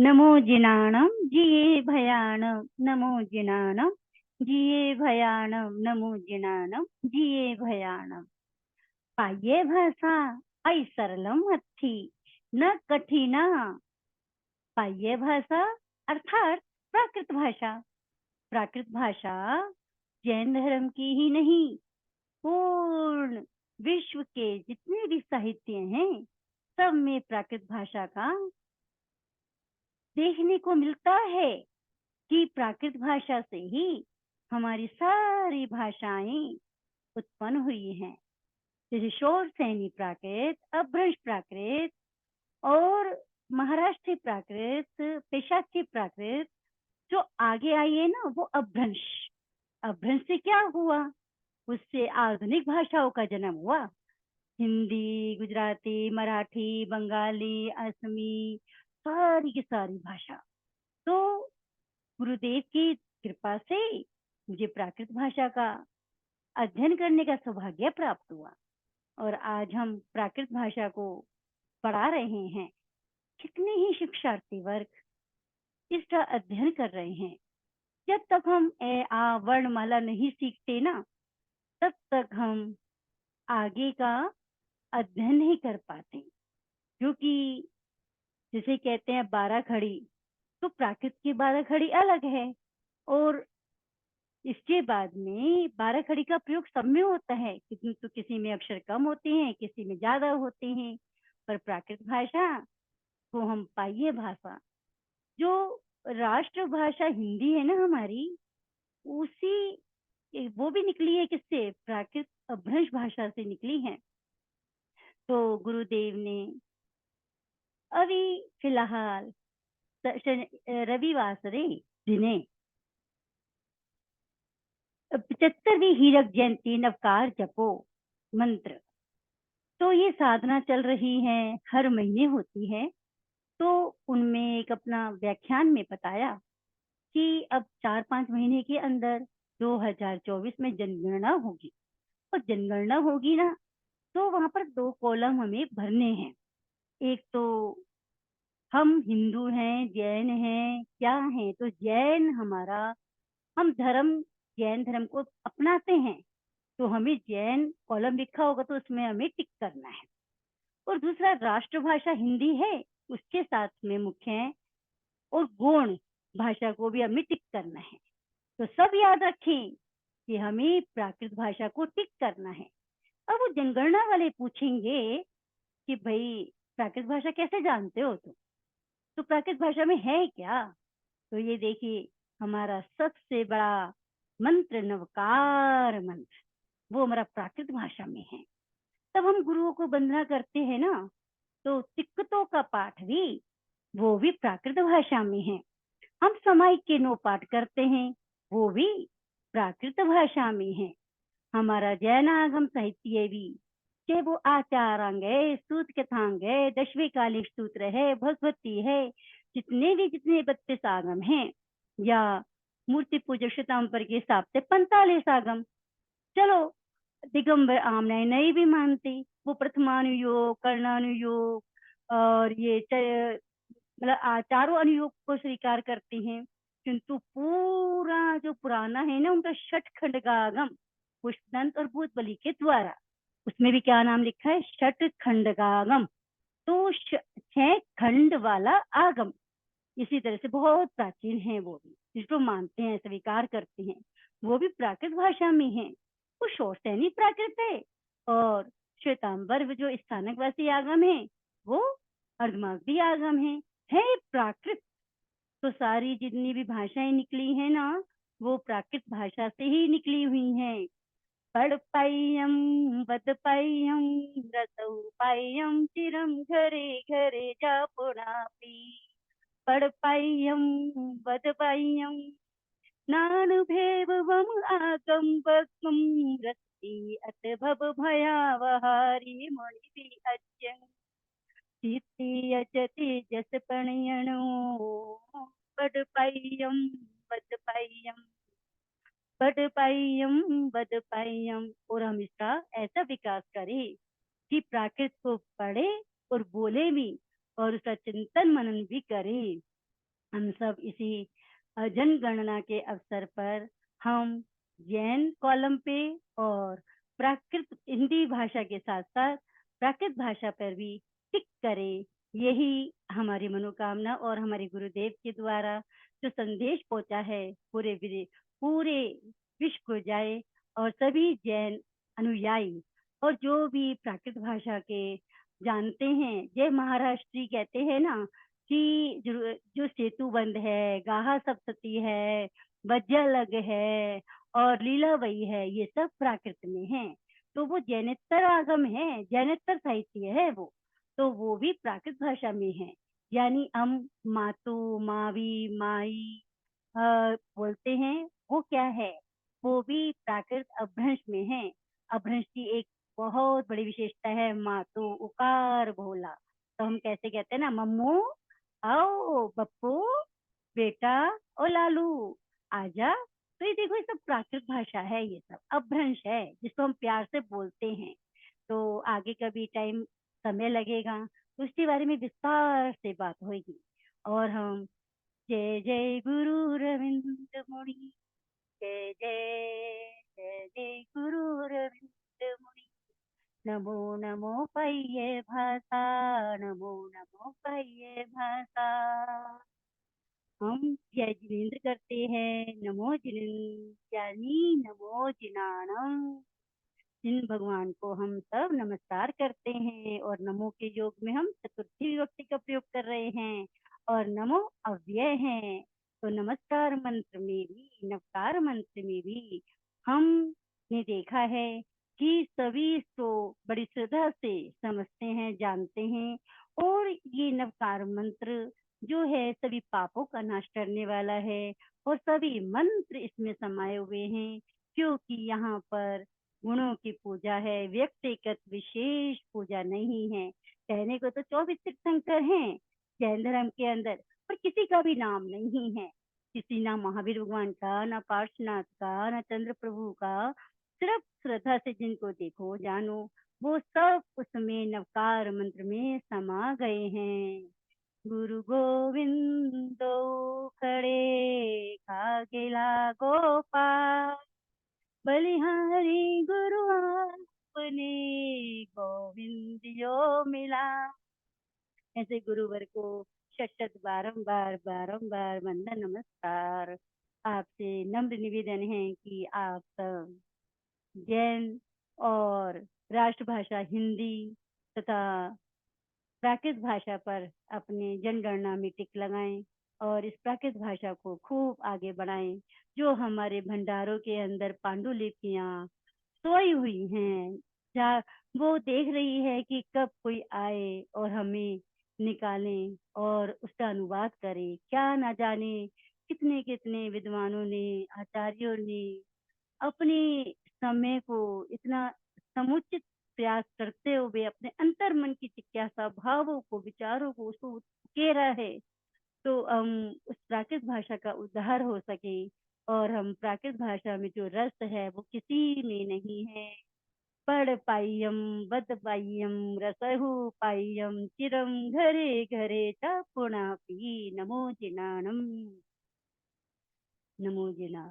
नमो जिनाणं जिये भयाणं नमो जिनाणं जिये भयाणं नमो जिनाणं जिये भयाणं पाये भाषा आई सरलम हत्थी न कठिना पाये भाषा अर्थात प्राकृत भाषा। प्राकृत भाषा जैन धर्म की ही नहीं, पूर्ण विश्व के जितने भी साहित्य हैं सब में प्राकृत भाषा का देखने को मिलता है कि प्राकृत भाषा से ही हमारी सारी भाषाएं उत्पन्न हुई हैं। जैसे शोर सैनी प्राकृत, अपभ्रंश प्राकृत और महाराष्ट्री प्राकृत, पेशाची प्राकृत, जो आगे आई है ना वो अपभ्रंश। अपभ्रंश से क्या हुआ? उससे आधुनिक भाषाओं का जन्म हुआ। हिंदी, गुजराती, मराठी, बंगाली, असमी, सारी की सारी भाषा। तो गुरुदेव की कृपा से मुझे प्राकृत भाषा का अध्ययन करने का सौभाग्य प्राप्त हुआ और आज हम प्राकृत भाषा को पढ़ा रहे हैं। कितने ही शिक्षार्थी वर्ग इसका अध्ययन कर रहे हैं। जब तक हम ए आ वर्णमाला नहीं सीखते ना, तब तक हम आगे का अध्ययन नहीं कर पाते। क्योंकि जिसे कहते हैं 12 खड़ी, तो प्राकृत की 12 खड़ी अलग है और इसके बाद में 12 खड़ी का प्रयोग सब में होता है। तो किसी में अक्षर कम होते हैं, किसी में ज्यादा होते हैं। पर प्राकृत भाषा को हम पाइये भाषा, जो राष्ट्रभाषा हिंदी है ना हमारी, उसी वो भी निकली है किससे? प्राकृत अपभ्रंश भाषा से निकली है। तो गुरुदेव ने अभी फिलहाल रविवासरे दिने 75वीं हीरक जयंती नवकार जपो मंत्र, तो ये साधना चल रही है, हर महीने होती है। तो उनमें एक अपना व्याख्यान में बताया कि अब 4-5 महीने के अंदर 2024 में जनगणना होगी और जनगणना होगी ना, तो वहां पर 2 कॉलम हमें भरने हैं। एक तो हम हिंदू हैं, जैन हैं, क्या हैं? तो जैन हमारा, हम धर्म जैन धर्म को अपनाते हैं, तो हमें जैन कॉलम लिखा होगा तो उसमें हमें टिक करना है। और दूसरा राष्ट्रभाषा हिंदी है, उसके साथ में मुख्य है और गौण भाषा को भी हमें टिक करना है। तो सब याद रखें कि हमें प्राकृत भाषा को टिक करना है। अब वो जनगणना वाले पूछेंगे कि भाई प्राकृत भाषा कैसे जानते हो तुम? तो प्राकृत भाषा में है क्या? तो ये देखिए, हमारा सबसे बड़ा मंत्र नवकार मंत्र, वो हमारा प्राकृत भाषा में है। तब हम गुरुओं को वंदना करते हैं ना, तो तिक्कतों का पाठ भी वो भी प्राकृत भाषा में है। हम समाई के 9 पाठ करते हैं, वो भी प्राकृत भाषा में है। हमारा जैनागम साहित्य भी, चाहे वो आचारांग है, सूत कथांग है, दशवे कालिक सूत्र है, भगवती है, जितने 32 आगम हैं, या मूर्ति पूजक शताम्बर के हिसाब से 45 आगम। चलो, दिगंबर आमने नहीं भी मानते, वो प्रथमानुयोग, कर्णानुयोग और ये मतलब चारों अनुयोग को स्वीकार करते हैं। किंतु पूरा जो पुराना है ना उनका षट खंड का आगम पुष्पदंत और भूत बलि के द्वारा, उसमें भी क्या नाम लिखा है? षट खंड का आगम। तो 6 खंड वाला आगम इसी तरह से बहुत प्राचीन है, वो भी जिसको मानते हैं, स्वीकार करते हैं, वो भी प्राकृत भाषा में है। वो शौरसैनी प्राकृत है और श्वेतांबर जो स्थानकवासी आगम है वो अर्धमागधी आगम है प्राकृत। तो सारी जितनी भी भाषाएं निकली है ना, वो प्राकृत भाषा से ही निकली हुई हैं। पढ़ पाइयम बद पाइयम रसौ पाइयम चिरम घरे घरे जा पुनापी पढ़ पाइयम बद पाइयम नानुभेवम आगम बकम रति अत भव भयावहारी मुनि अज्ञ चित्ती अचति जस पणयणो बड पाइयम बद पाइयम बड पाइयम बद पाइयम। और हम इसका ऐसा विकास करें कि प्राकृत को पढ़े और बोले भी और उसका चिंतन मनन भी करें। हम सब इसी जनगणना के अवसर पर हम जैन कॉलम पे और प्राकृत हिंदी भाषा के साथ-साथ प्राकृत भाषा पर भी टिक करें। यही हमारी मनोकामना और हमारे गुरुदेव के द्वारा जो संदेश पहुँचा है पूरे विश्व को जाए और सभी जैन अनुयायी और जो भी प्राकृत भाषा के जानते हैं, जय महाराष्ट्री कहते हैं ना कि जो सेतुबंध है, गाहा सप्तती है, वज्रलग है और लीलावही है, ये सब प्राकृत में हैं। तो वो जैनेतर आगम है, जैनेतर साहित्य है वो, तो वो भी प्राकृत भाषा में है। यानी हम मातु, मावी, माई बोलते हैं, वो क्या है? वो भी प्राकृत अपभ्रंश में है। अपभ्रंश की एक बहुत बड़ी विशेषता है मातु, उकार बोला। तो हम कैसे कहते हैं ना, मम्मू आओ पप्पू बेटा ओ लालू आजा। तो ये देखो, ये सब प्राकृत भाषा है, ये सब अपभ्रंश है जिसको हम प्यार से बोलते हैं। तो आगे कभी टाइम समय लगेगा तो उसके बारे में विस्तार से बात होगी। और हम जय जय गुरु रविंद्र मुनि, जय जय जय जय गुरु रविंद्र मुनि, नमो नमो पय्ये भाषा, नमो नमो पय्ये भाषा। हम जय जिनेन्द्र करते हैं, नमो जिनी नमो जिनाणम। जिन भगवान को हम सब नमस्कार करते हैं और नमो के योग में हम चतुर्थी विभक्ति का प्रयोग कर रहे हैं और नमो अव्यय है। तो नमस्कार मंत्र में भी, नवकार मंत्र में भी हमने देखा है कि सभी इसको बड़ी श्रद्धा से समझते हैं, जानते हैं। और ये नवकार मंत्र जो है सभी पापों का नाश करने वाला है और सभी मंत्र इसमें समाये हुए हैं, क्योंकि यहाँ पर गुणों की पूजा है, व्यक्तिगत विशेष पूजा नहीं है। कहने को तो 24 तीर्थंकर हैं जैन धर्म के अंदर, पर किसी का भी नाम नहीं है। किसी ना महावीर भगवान का, ना पार्श्वनाथ का, ना चंद्र प्रभु का। सिर्फ श्रद्धा से जिनको देखो जानो, वो सब उसमें नवकार मंत्र में समा गए हैं। गुरु गोविंदो खड़े खागेला गोपाल, बलिहारी गुरु आपने गोविंद जो मिला। ऐसे गुरुवर को शत बारंबार बारंबार वंदन नमस्कार। आपसे नम्र निवेदन है कि आप सब जैन और राष्ट्रभाषा हिंदी तथा प्राकृत भाषा पर अपने जनगणना में टिक लगाएं और इस प्राकृत भाषा को खूब आगे बढ़ाएं। जो हमारे भंडारों के अंदर पांडुलिपियां सोई हुई हैं, जा वो देख रही है कि कब कोई आए और हमें निकालें और उसका अनुवाद करे। क्या ना जाने कितने कितने विद्वानों ने, आचार्यों ने अपने समय को इतना समुचित प्रयास करते हुए अपने अंतर मन की जिज्ञासा, भावों को, विचारों को उसको उकेरा है। तो हम उस प्राकृत भाषा का उद्धार हो सके और हम प्राकृत भाषा में जो रस है वो किसी में नहीं है। पढ़ पाइयम बद पाइयम रसहु पाइयम चिरम घरे घरे च पुनापि, नमो जिनाणम, नमो जिनाणम।